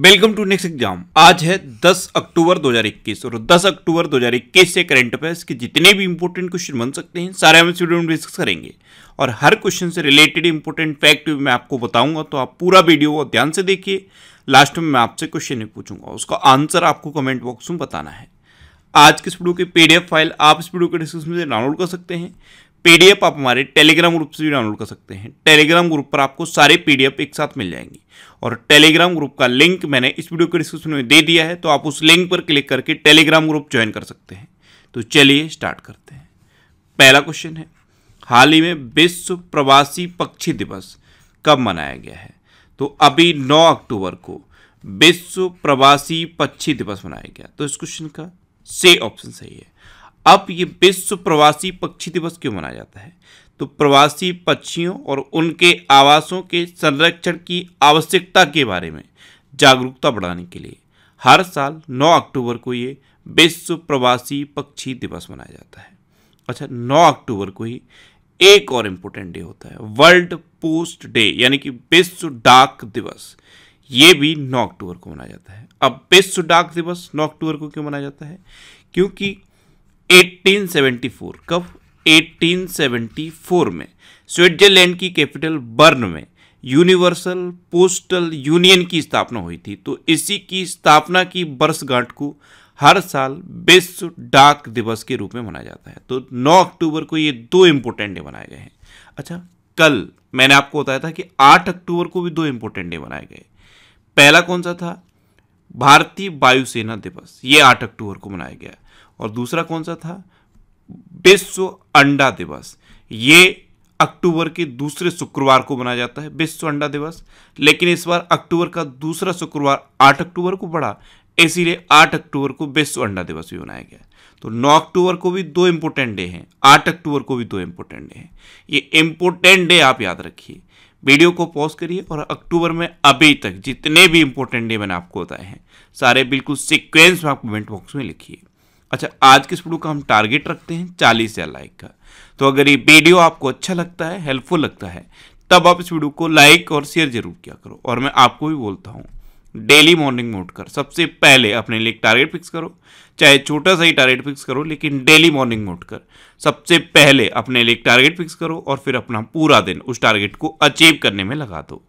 Welcome to next exam. आज है 10 अक्टूबर 2021 और 10 अक्टूबर 2021 से करंट अफेयर्स के जितने भी इंपॉर्टेंट क्वेश्चन बन सकते हैं सारे हम इस वीडियो में डिस्कस करेंगे और हर क्वेश्चन से रिलेटेड इंपॉर्टेंट फैक्ट मैं आपको बताऊंगा, तो आप पूरा वीडियो को ध्यान से देखिए। लास्ट में मैं आपसे क्वेश्चन नहीं पूछूंगा, उसका आंसर आपको कमेंट बॉक्स में बताना है। आज के इस वीडियो की पीडीएफ फाइल आप इस वीडियो के डिस्क्रिप्शन से डाउनलोड कर सकते हैं। पीडीएफ आप हमारे टेलीग्राम ग्रुप से भी डाउनलोड कर सकते हैं। टेलीग्राम ग्रुप पर आपको सारे पीडीएफ एक साथ मिल जाएंगी और टेलीग्राम ग्रुप का लिंक मैंने इस वीडियो के डिस्क्रिप्शन में दे दिया है, तो आप उस लिंक पर क्लिक करके टेलीग्राम ग्रुप ज्वाइन कर सकते हैं। तो चलिए स्टार्ट करते हैं। पहला क्वेश्चन है, हाल ही में विश्व प्रवासी पक्षी दिवस कब मनाया गया है? तो अभी 9 अक्टूबर को विश्व प्रवासी पक्षी दिवस मनाया गया। तो इस क्वेश्चन का सी ऑप्शन सही है। अब ये विश्व प्रवासी पक्षी दिवस क्यों मनाया जाता है? तो प्रवासी पक्षियों और उनके आवासों के संरक्षण की आवश्यकता के बारे में जागरूकता बढ़ाने के लिए हर साल 9 अक्टूबर को ये विश्व प्रवासी पक्षी दिवस मनाया जाता है। अच्छा, 9 अक्टूबर को ही एक और इम्पोर्टेंट डे होता है, वर्ल्ड पोस्ट डे, यानी कि विश्व डाक दिवस। ये भी 9 अक्टूबर को मनाया जाता है। अब विश्व डाक दिवस 9 अक्टूबर को क्यों मनाया जाता है? क्योंकि 1874 कब 1874 में स्विट्जरलैंड की कैपिटल बर्न में यूनिवर्सल पोस्टल यूनियन की स्थापना हुई थी। तो इसी की स्थापना की वर्षगांठ को हर साल विश्व डाक दिवस के रूप में मनाया जाता है। तो 9 अक्टूबर को ये दो इंपॉर्टेंट डे बनाए गए हैं। अच्छा, कल मैंने आपको बताया था कि 8 अक्टूबर को भी दो इंपॉर्टेंट डे बनाए गए। पहला कौन सा था? भारतीय वायुसेना दिवस, ये 8 अक्टूबर को मनाया गया। और दूसरा कौन सा था? विश्व अंडा दिवस। ये अक्टूबर के दूसरे शुक्रवार को मनाया जाता है विश्व अंडा दिवस, लेकिन इस बार अक्टूबर का दूसरा शुक्रवार 8 अक्टूबर को पड़ा, इसीलिए 8 अक्टूबर को विश्व अंडा दिवस भी मनाया गया। तो 9 अक्टूबर को भी दो इंपॉर्टेंट डे हैं, 8 अक्टूबर को भी दो इंपॉर्टेंट डे हैं। ये इंपॉर्टेंट डे आप याद रखिए। वीडियो को पॉज करिए और अक्टूबर में अभी तक जितने भी इंपॉर्टेंट डे मैंने आपको बताए हैं सारे बिल्कुल सीक्वेंस में आप कमेंट बॉक्स में लिखिए। अच्छा, आज के इस वीडियो का हम टारगेट रखते हैं 40,000 लाइक का। तो अगर ये वीडियो आपको अच्छा लगता है, हेल्पफुल लगता है, तब आप इस वीडियो को लाइक और शेयर जरूर किया करो। और मैं आपको भी बोलता हूँ, डेली मॉर्निंग में उठकर सबसे पहले अपने लिए एक टारगेट फिक्स करो, चाहे छोटा सा ही टारगेट फिक्स करो, लेकिन डेली मॉर्निंग में उठकर सबसे पहले अपने लिए एक टारगेट फिक्स करो और फिर अपना पूरा दिन उस टारगेट को अचीव करने में लगा दो।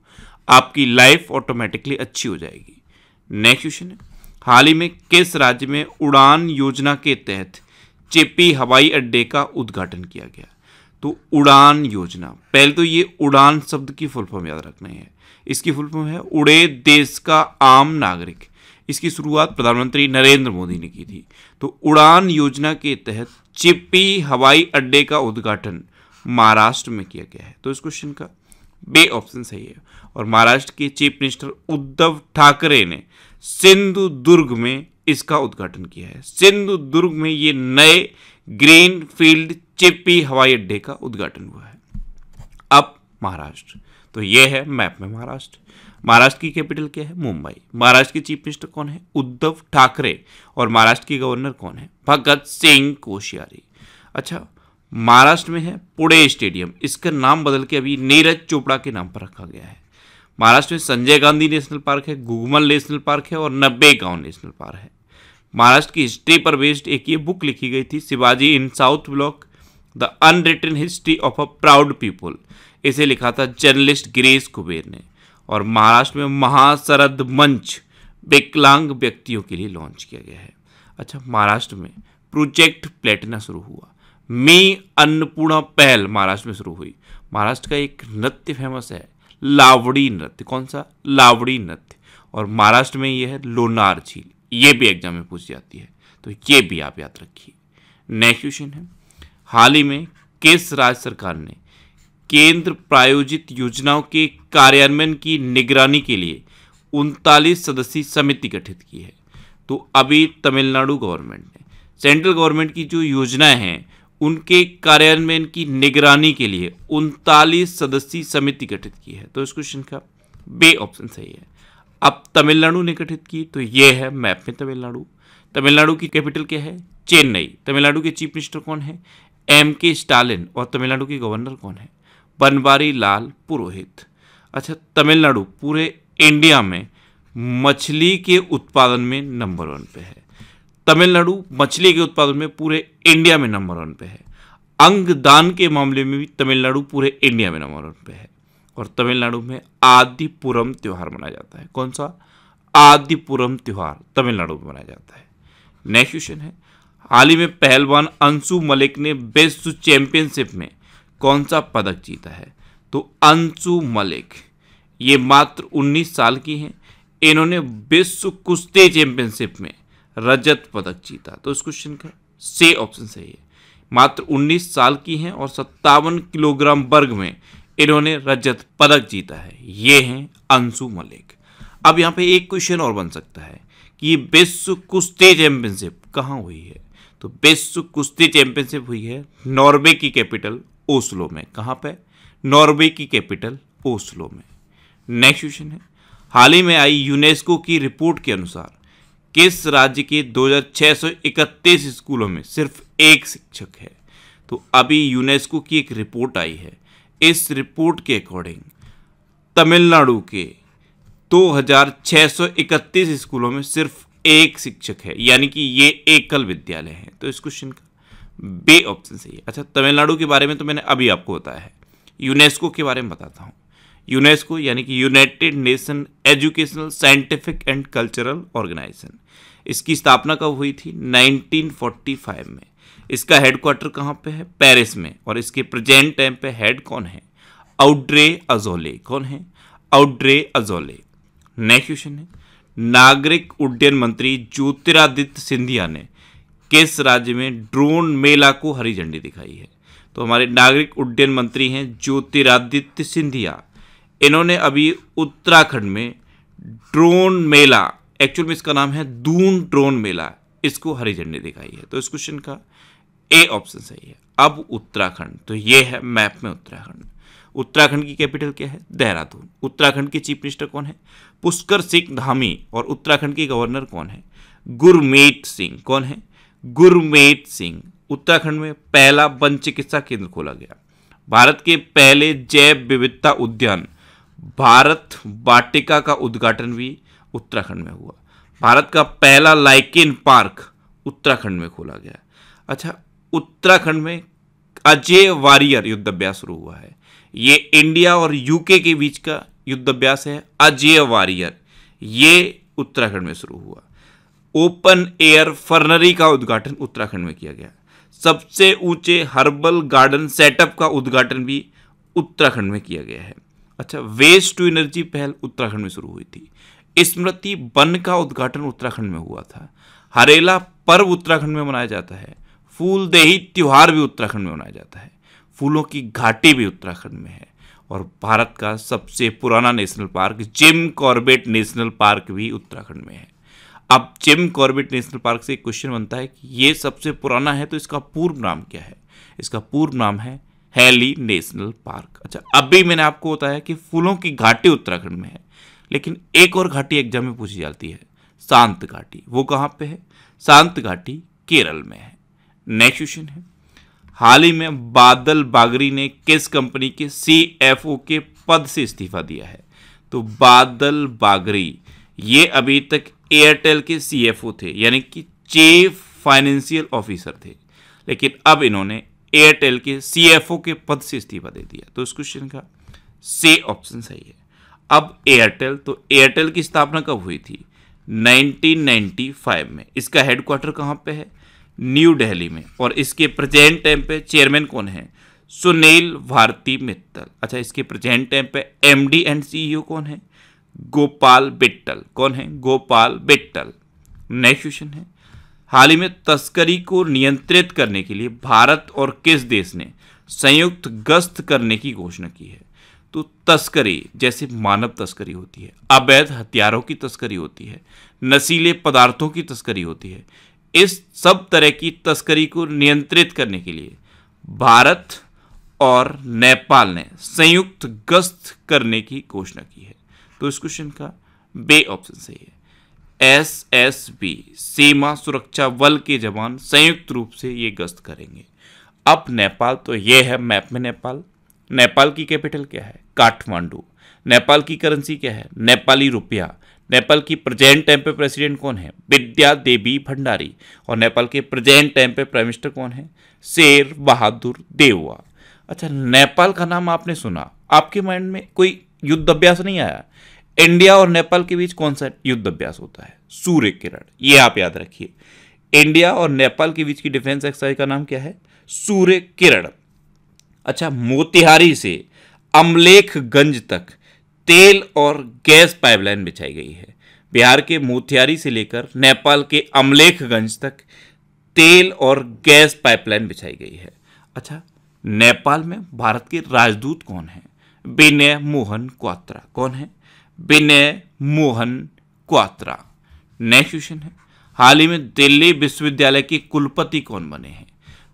आपकी लाइफ ऑटोमेटिकली अच्छी हो जाएगी। नेक्स्ट क्वेश्चन है, हाल ही में किस राज्य में उड़ान योजना के तहत चिपी हवाई अड्डे का उद्घाटन किया गया? तो उड़ान योजना, पहले तो ये उड़ान शब्द की फुल फॉर्म याद रखना है। इसकी फुल फॉर्म है उड़े देश का आम नागरिक। इसकी शुरुआत प्रधानमंत्री नरेंद्र मोदी ने की थी। तो उड़ान योजना के तहत चिपी हवाई अड्डे का उद्घाटन महाराष्ट्र में किया गया है। तो इस क्वेश्चन का बी ऑप्शन सही है। और महाराष्ट्र के चीफ मिनिस्टर उद्धव ठाकरे ने सिंधुदुर्ग में इसका उद्घाटन किया है। सिंधुदुर्ग में ये नए ग्रीन फील्ड चिपी हवाई अड्डे का उद्घाटन हुआ है। अब महाराष्ट्र, तो ये है मैप में महाराष्ट्र। महाराष्ट्र की कैपिटल क्या है? मुंबई। महाराष्ट्र के चीफ मिनिस्टर कौन है? उद्धव ठाकरे। और महाराष्ट्र के गवर्नर कौन है? भगत सिंह कोश्यारी। अच्छा, महाराष्ट्र में है पुणे स्टेडियम, इसका नाम बदल के अभी नीरज चोपड़ा के नाम पर रखा गया है। महाराष्ट्र में संजय गांधी नेशनल पार्क है, गुगमल नेशनल पार्क है और नब्बेगांव नेशनल पार्क है। महाराष्ट्र की हिस्ट्री पर बेस्ड एक ये बुक लिखी गई थी, Shivaji in South Block the unwritten history of a proud people. इसे लिखा था जर्नलिस्ट गिरीश कुबेर ने। और महाराष्ट्र में महाशरद मंच विकलांग व्यक्तियों के लिए लॉन्च किया गया है। अच्छा, महाराष्ट्र में प्रोजेक्ट प्लेटिना शुरू हुआ। मी अन्नपूर्णा पहल महाराष्ट्र में शुरू हुई। महाराष्ट्र का एक नृत्य फेमस है, लावड़ी नृत्य। कौन सा? लावड़ी नृत्य। और महाराष्ट्र में यह है लोनार झील, ये भी एग्जाम में पूछी जाती है, तो ये भी आप याद रखिए। नेक्स्ट क्वेश्चन है, हाल ही में किस राज्य सरकार ने केंद्र प्रायोजित योजनाओं के कार्यान्वयन की निगरानी के लिए 39 सदस्यीय समिति गठित की है? तो अभी तमिलनाडु गवर्नमेंट ने सेंट्रल गवर्नमेंट की जो योजनाएं हैं उनके कार्यान्वयन की निगरानी के लिए 39 सदस्यीय समिति गठित की है। तो इस क्वेश्चन का बी ऑप्शन सही है। अब तमिलनाडु ने गठित की, तो ये है मैप में तमिलनाडु। तमिलनाडु की कैपिटल क्या है? चेन्नई। तमिलनाडु के चीफ मिनिस्टर कौन है? M.K. स्टालिन। और तमिलनाडु के गवर्नर कौन है? बनवारी लाल पुरोहित। अच्छा, तमिलनाडु पूरे इंडिया में मछली के उत्पादन में नंबर 1 पे है। तमिलनाडु मछली के उत्पादन में पूरे इंडिया में नंबर 1 पे है। अंगदान के मामले में भी तमिलनाडु पूरे इंडिया में नंबर 1 पे है। और तमिलनाडु में आदिपुरम त्योहार मनाया जाता है। कौन सा? आदिपुरम त्योहार तमिलनाडु में मनाया जाता है। नेक्स्ट क्वेश्चन है, हाल ही में पहलवान अंशु मलिक ने विश्व चैंपियनशिप में कौन सा पदक जीता है? तो अंशु मलिक ये मात्र 19 साल की हैं। इन्होंने विश्व कुश्ती चैंपियनशिप में रजत पदक जीता। तो इस क्वेश्चन का सी ऑप्शन सही है। मात्र 19 साल की हैं और 57 किलोग्राम वर्ग में इन्होंने रजत पदक जीता है। ये हैं अंशु मलिक। अब यहाँ पे एक क्वेश्चन और बन सकता है कि ये विश्व कुश्ती चैंपियनशिप कहाँ हुई है? तो विश्व कुश्ती चैंपियनशिप हुई है नॉर्वे की कैपिटल ओस्लो में। कहाँ पे? नॉर्वे की कैपिटल ओस्लो में। नेक्स्ट क्वेश्चन है, हाल ही में आई यूनेस्को की रिपोर्ट के अनुसार किस राज्य के 2631 स्कूलों में सिर्फ एक शिक्षक है? तो अभी यूनेस्को की एक रिपोर्ट आई है। इस रिपोर्ट के अकॉर्डिंग तमिलनाडु के 2631 स्कूलों में सिर्फ एक शिक्षक है, यानी कि ये एकल विद्यालय है। तो इस क्वेश्चन का बी ऑप्शन सही है। अच्छा, तमिलनाडु के बारे में तो मैंने अभी आपको बताया है। यूनेस्को के बारे में बताता हूँ। यूनेस्को यानी कि United Nation Educational Scientific and Cultural Organisation, इसकी स्थापना कब हुई थी? 1945 में। इसका हेडक्वार्टर कहाँ पे है? पेरिस में। और इसके प्रेजेंट टाइम पे हेड कौन है? आउड्रे अजोले। कौन है? आउड्रे अजोले। नेक्स्ट क्वेश्चन है, नागरिक उड्डयन मंत्री ज्योतिरादित्य सिंधिया ने किस राज्य में ड्रोन मेला को हरी झंडी दिखाई है? तो हमारे नागरिक उड्डयन मंत्री हैं ज्योतिरादित्य सिंधिया। इन्होंने अभी उत्तराखंड में ड्रोन मेला, एक्चुअल में इसका नाम है दून ड्रोन मेला, इसको हरी झंडी दिखाई है। तो इस क्वेश्चन का ए ऑप्शन सही है। अब उत्तराखंड, तो ये है मैप में उत्तराखंड। उत्तराखंड की कैपिटल क्या है? देहरादून। उत्तराखंड के चीफ मिनिस्टर कौन है? पुष्कर सिंह धामी। और उत्तराखंड के गवर्नर कौन है? गुरमीत सिंह। कौन है? गुरमीत सिंह। उत्तराखंड में पहला वन चिकित्सा केंद्र खोला गया। भारत के पहले जैव विविधता उद्यान भारत वाटिका का उद्घाटन भी उत्तराखंड में हुआ। भारत का पहला लाइकेन पार्क उत्तराखंड में खोला गया। अच्छा, उत्तराखंड में अजय वारियर युद्ध अभ्यास शुरू हुआ है। ये इंडिया और यूके के बीच का युद्ध अभ्यास है। अजय वारियर ये उत्तराखंड में शुरू हुआ। ओपन एयर फर्नरी का उद्घाटन उत्तराखंड में किया गया। सबसे ऊंचे हर्बल गार्डन सेटअप का उद्घाटन भी उत्तराखंड में किया गया है। अच्छा, वेस्ट टू एनर्जी पहल उत्तराखंड में शुरू हुई थी। स्मृति वन का उद्घाटन उत्तराखंड में हुआ था। हरेला पर्व उत्तराखंड में मनाया जाता है। फूलदेही त्योहार भी उत्तराखंड में मनाया जाता है। फूलों की घाटी भी उत्तराखंड में है। और भारत का सबसे पुराना national park Jim Corbett national park भी उत्तराखंड में है। अब जिम कॉर्बेट नेशनल पार्क से एक क्वेश्चन बनता है कि ये सबसे पुराना है तो इसका पूर्व नाम क्या है? इसका पूर्व नाम है हैली नेशनल पार्क। अच्छा, अभी मैंने आपको बताया कि फूलों की घाटी उत्तराखंड में है, लेकिन एक और घाटी एग्जाम में पूछी जाती है, शांत घाटी। वो कहाँ पे है? शांत घाटी केरल में है। नेक्स्ट क्वेश्चन है, हाल ही में बादल बागरी ने किस कंपनी के CFO के पद से इस्तीफा दिया है? तो बादल बागरी ये अभी तक एयरटेल के CFO थे, यानी कि चीफ फाइनेंशियल ऑफिसर थे, लेकिन अब इन्होंने एयरटेल के CFO के पद से इस्तीफा दे दिया। तो इस क्वेश्चन का सी ऑप्शन सही है। अब एयरटेल, तो एयरटेल की स्थापना कब हुई थी? 1995 में। इसका हेडक्वार्टर कहाँ पे है? न्यू दिल्ली में। और इसके प्रेजेंट टाइम पे चेयरमैन कौन है? सुनील भारती मित्तल। अच्छा, इसके प्रेजेंट टाइम पे MD एंड CEO कौन है? गोपाल बिट्टल। कौन है? गोपाल बिट्टल। नेक्स्ट क्वेश्चन है, हाल ही में तस्करी को नियंत्रित करने के लिए भारत और किस देश ने संयुक्त गश्त करने की घोषणा की है? तो तस्करी जैसे मानव तस्करी होती है, अवैध हथियारों की तस्करी होती है, नशीले पदार्थों की तस्करी होती है, इस सब तरह की तस्करी को नियंत्रित करने के लिए भारत और नेपाल ने संयुक्त गश्त करने की घोषणा की है। तो इस क्वेश्चन का बे ऑप्शन सही है। SSB सीमा सुरक्षा बल के जवान संयुक्त रूप से ये गश्त करेंगे। अब नेपाल, तो ये है मैप में नेपाल। नेपाल की कैपिटल क्या है? काठमांडू। नेपाल की करेंसी क्या है? नेपाली रुपया। नेपाल की प्रेजेंट टाइम पे प्रेसिडेंट कौन है? विद्या देवी भंडारी। और नेपाल के प्रेजेंट टाइम पे प्राइम मिनिस्टर कौन है? शेर बहादुर देउवा। अच्छा, नेपाल का नाम आपने सुना, आपके माइंड में कोई युद्ध अभ्यास नहीं आया? इंडिया और नेपाल के बीच कौन सा युद्ध अभ्यास होता है? सूर्य किरण। ये आप याद रखिए, इंडिया और नेपाल के बीच की डिफेंस एक्सरसाइज का नाम क्या है? सूर्य किरण। अच्छा, मोतिहारी से अमलेखगंज तक तेल और गैस पाइपलाइन बिछाई गई है। बिहार के मोतिहारी से लेकर नेपाल के अमलेखगंज तक तेल और गैस पाइपलाइन बिछाई गई है। अच्छा, नेपाल में भारत के राजदूत कौन है? विनय मोहन क्वात्रा। कौन है? विनय मोहन क्वात्रा। नेक्स्ट क्वेश्चन है, हाल ही में दिल्ली विश्वविद्यालय के कुलपति कौन बने हैं?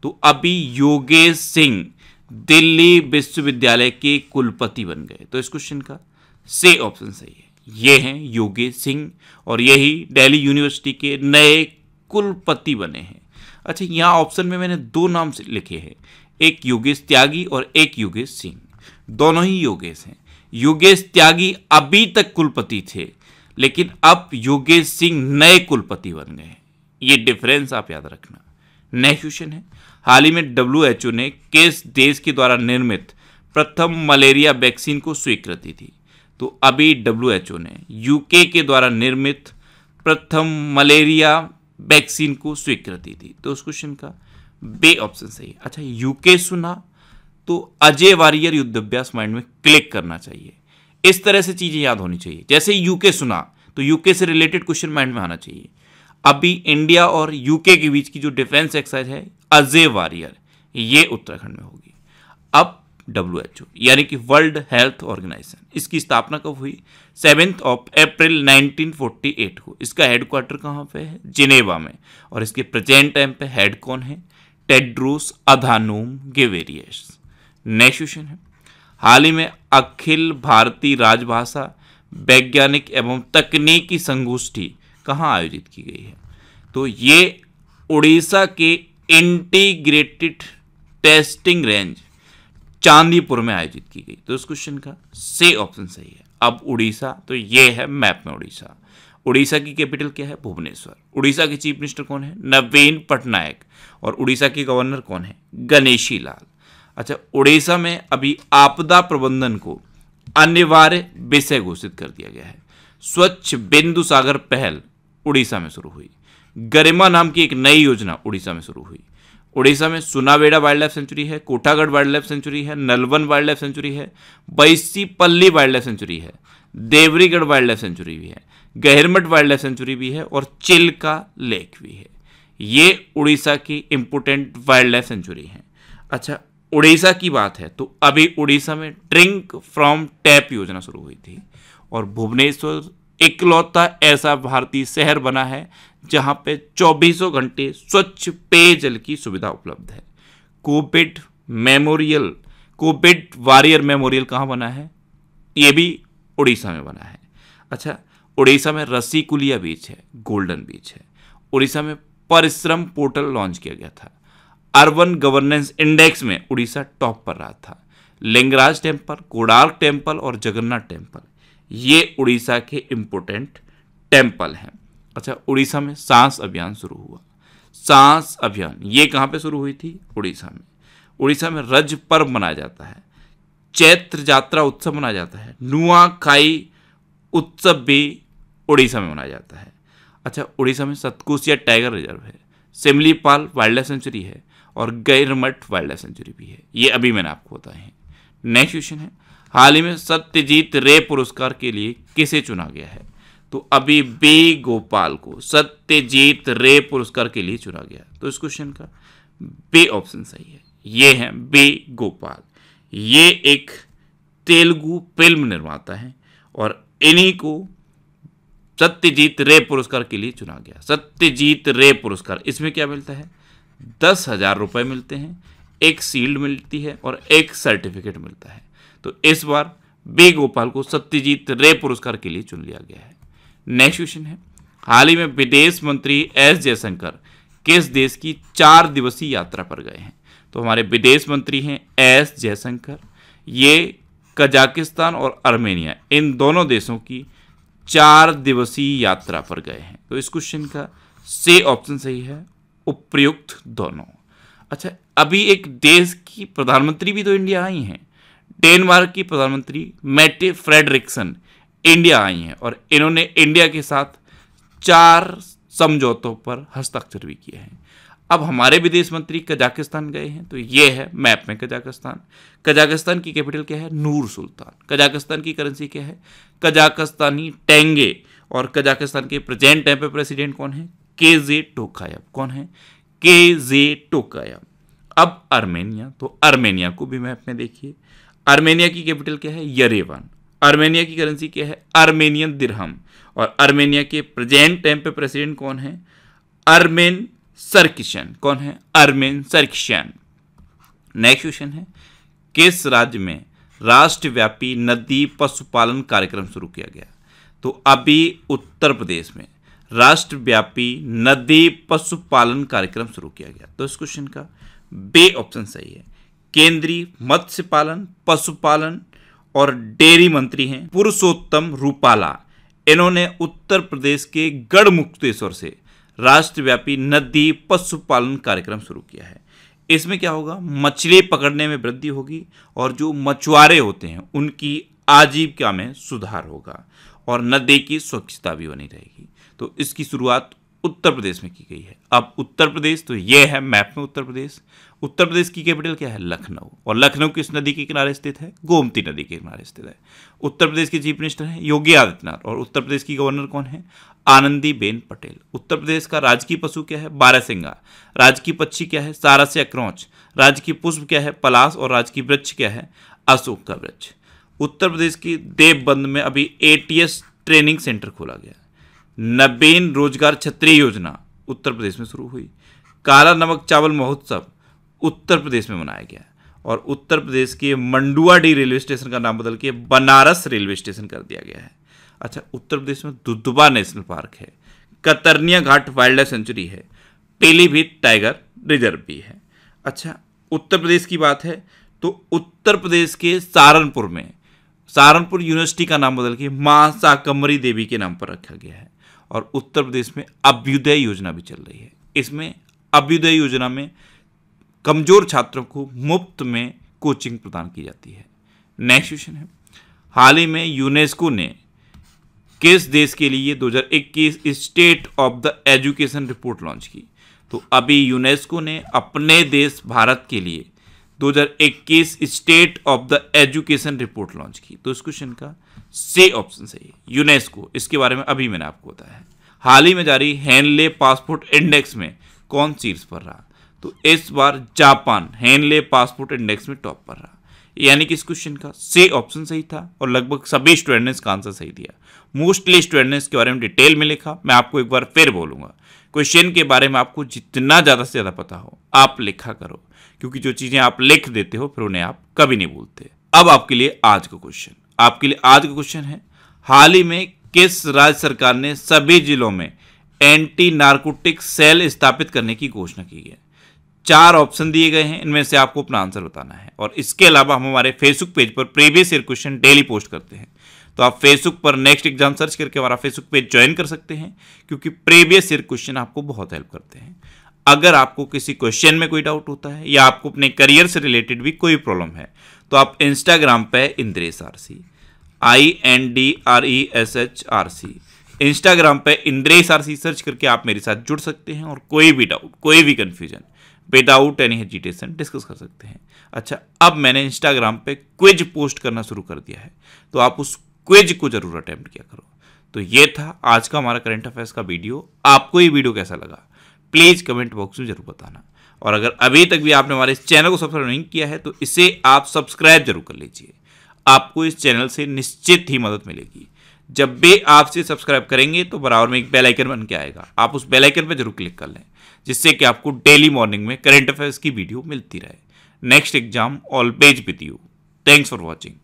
तो अभी योगेश सिंह दिल्ली विश्वविद्यालय के कुलपति बन गए। तो इस क्वेश्चन का से ऑप्शन सही है, ये हैं योगेश सिंह, और यही दिल्ली यूनिवर्सिटी के नए कुलपति बने हैं। अच्छा, यहाँ ऑप्शन में मैंने दो नाम लिखे हैं, एक योगेश त्यागी और एक योगेश सिंह। दोनों ही योगेश हैं। योगेश त्यागी अभी तक कुलपति थे, लेकिन अब योगेश सिंह नए कुलपति बन गए। ये डिफरेंस आप याद रखना। नेक्स्ट क्वेश्चन है, हाल ही में WHO ने किस देश के द्वारा निर्मित प्रथम मलेरिया वैक्सीन को स्वीकृति दी? तो अभी WHO ने यूके के द्वारा निर्मित प्रथम मलेरिया वैक्सीन को स्वीकृति दी। तो उस क्वेश्चन का बे ऑप्शन सही है। अच्छा, यूके सुना तो अजय वारियर युद्ध अभ्यास माइंड में क्लिक करना चाहिए। इस तरह से चीजें याद होनी चाहिए, जैसे यूके सुना तो यूके से रिलेटेड क्वेश्चन माइंड में आना चाहिए। अभी इंडिया और यूके के बीच की जो डिफेंस एक्सरसाइज है अजय वारियर, ये उत्तराखंड में होगी। अब WHO यानी कि वर्ल्ड हेल्थ ऑर्गेनाइजेशन, इसकी स्थापना कब हुई? 7 अप्रैल 1948 को। इसका हेडक्वार्टर कहाँ पे है? जिनेवा में। और इसके प्रेजेंट टाइम पे हेड कौन है? Tedros Adhanom Ghebreyesus. Next question है, हाल ही में अखिल भारतीय राजभाषा वैज्ञानिक एवं तकनीकी संगोष्ठी कहाँ आयोजित की गई है? तो ये उड़ीसा के इंटीग्रेटेड टेस्टिंग रेंज चांदीपुर में आयोजित की गई। तो इस क्वेश्चन का से ऑप्शन सही है। अब उड़ीसा, तो ये है मैप में उड़ीसा। उड़ीसा की कैपिटल क्या है? भुवनेश्वर। उड़ीसा के चीफ मिनिस्टर कौन है? नवीन पटनायक। और उड़ीसा के गवर्नर कौन है? गणेशी लाल। अच्छा, उड़ीसा में अभी आपदा प्रबंधन को अनिवार्य विषय घोषित कर दिया गया है। स्वच्छ बिंदु सागर पहल उड़ीसा में शुरू हुई। गरिमा नाम की एक नई योजना उड़ीसा में शुरू हुई। उड़ीसा में सुनावेड़ा वाइल्ड लाइफ सेंचुरी है, कोटागढ़ वाइल्ड लाइफ सेंचुरी है, नलवन वाइल्ड लाइफ सेंचुरी है, बैसीपल्ली वाइल्ड लाइफ सेंचुरी है, देवरीगढ़ वाइल्ड लाइफ सेंचुरी भी है, गहिरमठ वाइल्ड लाइफ सेंचुरी भी है, और चिल्का लेक भी है। ये उड़ीसा की इंपोर्टेंट वाइल्ड लाइफ सेंचुरी है। अच्छा, उड़ीसा की बात है तो अभी उड़ीसा में ड्रिंक फ्रॉम टैप योजना शुरू हुई थी, और भुवनेश्वर इकलौता ऐसा भारतीय शहर बना है जहां पे 24 घंटे स्वच्छ पेयजल की सुविधा उपलब्ध है। कोविड वॉरियर मेमोरियल कहाँ बना है? ये भी उड़ीसा में बना है। अच्छा, उड़ीसा में रसीकुलिया बीच है, गोल्डन बीच है। उड़ीसा में परिश्रम पोर्टल लॉन्च किया गया था। अर्बन गवर्नेंस इंडेक्स में उड़ीसा टॉप पर रहा था। लिंगराज टेम्पल, कोणार्क टेम्पल और जगन्नाथ टेम्पल, ये उड़ीसा के इंपोर्टेंट टेम्पल हैं। अच्छा, उड़ीसा में सांस अभियान शुरू हुआ। सांस अभियान ये कहाँ पे शुरू हुई थी? उड़ीसा में। उड़ीसा में रज पर्व मनाया जाता है, चैत्र यात्रा उत्सव मनाया जाता है, नुआखाई उत्सव भी उड़ीसा में मनाया जाता है। अच्छा, उड़ीसा में सतकोसिया टाइगर रिजर्व है, सिमलीपाल वाइल्ड लाइफ सेंचुरी है, और गैरमठ वाइल्ड लाइफ सेंचुरी भी है। ये अभी मैंने आपको बताए हैं। नेक्स्ट क्वेश्चन है, हाल ही में सत्यजीत रे पुरस्कार के लिए किसे चुना गया है? तो अभी बी गोपाल को सत्यजीत रे पुरस्कार के लिए चुना गया। तो इस क्वेश्चन का बी ऑप्शन सही है। ये है बी गोपाल। ये एक तेलुगु फिल्म निर्माता है, और इन्हीं को सत्यजीत रे पुरस्कार के लिए चुना गया। सत्यजीत रे पुरस्कार, इसमें क्या मिलता है? 10,000 रुपये मिलते हैं, एक शील्ड मिलती है और एक सर्टिफिकेट मिलता है। तो इस बार बी गोपाल को सत्यजीत रे पुरस्कार के लिए चुन लिया गया है। नेक्स्ट क्वेश्चन है, हाल ही में विदेश मंत्री एस जयशंकर किस देश की 4 दिवसीय यात्रा पर गए हैं? तो हमारे विदेश मंत्री हैं एस जयशंकर। ये कजाकिस्तान और आर्मेनिया, इन दोनों देशों की 4 दिवसीय यात्रा पर गए हैं। तो इस क्वेश्चन का से ऑप्शन सही है, उपयुक्त दोनों। अच्छा, अभी एक देश की प्रधानमंत्री भी तो इंडिया आई हैं। डेनमार्क की प्रधानमंत्री मेटे फ्रेडरिक्सन इंडिया आई हैं और इन्होंने इंडिया के साथ 4 समझौतों पर हस्ताक्षर भी किए हैं। अब हमारे विदेश मंत्री कजाकिस्तान गए हैं, तो ये है मैप में कजाकिस्तान। कजाकिस्तान की कैपिटल क्या है? नूर सुल्तान। कजाकिस्तान की करेंसी क्या है? कजाकिस्तानी टेंगे। और कजाकिस्तान के प्रेजेंट टाइम पे प्रेसिडेंट कौन है? केजे टोकायव। कौन है? केजे टोकायव। अब आर्मेनिया, तो आर्मेनिया को भी मैप में देखिए। आर्मेनिया की कैपिटल क्या है? यरेवन। आर्मेनिया की करेंसी क्या है? आर्मेनियन दिरहम। और आर्मेनिया के प्रेजेंट टाइम पे प्रेसिडेंट कौन है? आर्मेन सरकिशन। कौन है? आर्मेन सरकिशन। नेक्स्ट क्वेश्चन है, किस राज्य में राष्ट्रव्यापी नदी पशुपालन कार्यक्रम शुरू किया गया? तो अभी उत्तर प्रदेश में राष्ट्रव्यापी नदी पशुपालन कार्यक्रम शुरू किया गया। तो इस क्वेश्चन का बे ऑप्शन सही है। केंद्रीय मत्स्य पालन, पशुपालन और डेयरी मंत्री हैं पुरुषोत्तम रूपाला। इन्होंने उत्तर प्रदेश के गढ़मुक्तेश्वर से राष्ट्रव्यापी नदी पशुपालन कार्यक्रम शुरू किया है। इसमें क्या होगा? मछली पकड़ने में वृद्धि होगी और जो मछुआरे होते हैं उनकी आजीविका में सुधार होगा और नदी की स्वच्छता भी बनी रहेगी। तो इसकी शुरुआत उत्तर प्रदेश में की गई है। अब उत्तर प्रदेश, तो ये है मैप में उत्तर प्रदेश। उत्तर प्रदेश की कैपिटल क्या है? लखनऊ। और लखनऊ किस नदी के किनारे स्थित है? गोमती नदी के किनारे स्थित है। उत्तर प्रदेश के चीफ मिनिस्टर हैं योगी आदित्यनाथ और उत्तर प्रदेश की गवर्नर कौन है? आनंदीबेन पटेल। उत्तर प्रदेश का राजकीय पशु क्या है? बारहसिंगा। राजकीय पक्षी क्या है? सारस्या क्रौच। राजकीय पुष्प क्या है? पलाश। और राजकीय वृक्ष क्या है? अशोक का वृक्ष। उत्तर प्रदेश की देवबंद में अभी एटीएस ट्रेनिंग सेंटर खोला गया। नवीन रोजगार छतरी योजना उत्तर प्रदेश में शुरू हुई। काला नमक चावल महोत्सव उत्तर प्रदेश में मनाया गया और उत्तर प्रदेश के मंडुआडीह रेलवे स्टेशन का नाम बदल के बनारस रेलवे स्टेशन कर दिया गया है। अच्छा, उत्तर प्रदेश में दुधवा नेशनल पार्क है, कतरनिया घाट वाइल्ड लाइफ सेंचुरी है, पीलीभीत टाइगर रिजर्व भी है। अच्छा, उत्तर प्रदेश की बात है तो उत्तर प्रदेश के सहारनपुर में सहारनपुर यूनिवर्सिटी का नाम बदल के मां शाकंभरी देवी के नाम पर रखा गया है। और उत्तर प्रदेश में अभ्युदय योजना भी चल रही है। इसमें अभ्युदय योजना में कमजोर छात्रों को मुफ्त में कोचिंग प्रदान की जाती है। नेक्स्ट क्वेश्चन है, हाल ही में यूनेस्को ने किस देश के लिए 2021 state of the education report launch की? तो अभी यूनेस्को ने अपने देश भारत के लिए 2021 state of the education report launch की। तो इस क्वेश्चन का से ऑप्शन सही है, यूनेस्को। इसके बारे में अभी मैंने आपको बताया है। हाल ही में जारी हेनले पासपोर्ट इंडेक्स में कौन शीर्ष पर रहा? तो इस बार जापान हेनले पासपोर्ट इंडेक्स में टॉप पर रहा। यानी कि इस क्वेश्चन का से ऑप्शन सही था और लगभग सभी स्टूडेंट ने इसका आंसर सही दिया। मोस्टली स्टूडेंट ने इसके बारे में डिटेल में लिखा। मैं आपको एक बार फिर बोलूंगा, क्वेश्चन के बारे में आपको जितना ज़्यादा से ज़्यादा पता हो आप लिखा करो, क्योंकि जो चीज़ें आप लिख देते हो फिर उन्हें आप कभी नहीं भूलते। अब आपके लिए आज का क्वेश्चन है, हाल ही में किस राज्य सरकार ने सभी जिलों में एंटी नारकोटिक सेल स्थापित करने की घोषणा की है? 4 ऑप्शन दिए गए हैं, इनमें से आपको अपना आंसर बताना है। और इसके अलावा हम हमारे फेसबुक पेज पर previous year question daily post करते हैं, तो आप फेसबुक पर नेक्स्ट एग्जाम सर्च करके हमारा फेसबुक पेज ज्वाइन कर सकते हैं, क्योंकि प्रीवियस ईयर क्वेश्चन आपको बहुत हेल्प करते हैं। अगर आपको किसी क्वेश्चन में कोई डाउट होता है या आपको अपने करियर से रिलेटेड भी कोई प्रॉब्लम है, तो आप इंस्टाग्राम पे इंद्रेश आरसी INDRESHRC इंस्टाग्राम पे इंद्रेश आरसी सर्च करके आप मेरे साथ जुड़ सकते हैं और कोई भी डाउट, कोई भी confusion without any hesitation discuss कर सकते हैं। अच्छा, अब मैंने इंस्टाग्राम पे क्विज पोस्ट करना शुरू कर दिया है, तो आप उस क्विज को जरूर अटेम्प्ट किया करो। तो ये था आज का हमारा करंट अफेयर्स का वीडियो। आपको ये वीडियो कैसा लगा प्लीज़ कमेंट बॉक्स में जरूर बताना। और अगर अभी तक भी आपने हमारे इस चैनल को सब्सक्राइब नहीं किया है तो इसे आप सब्सक्राइब जरूर कर लीजिए। आपको इस चैनल से निश्चित ही मदद मिलेगी। जब भी आप इसे सब्सक्राइब करेंगे तो बराबर में एक बेल आइकन बन के आएगा, आप उस बेल आइकन पर जरूर क्लिक कर लें, जिससे कि आपको डेली मॉर्निंग में करंट अफेयर्स की वीडियो मिलती रहे। Next exam always with you. Thanks for watching.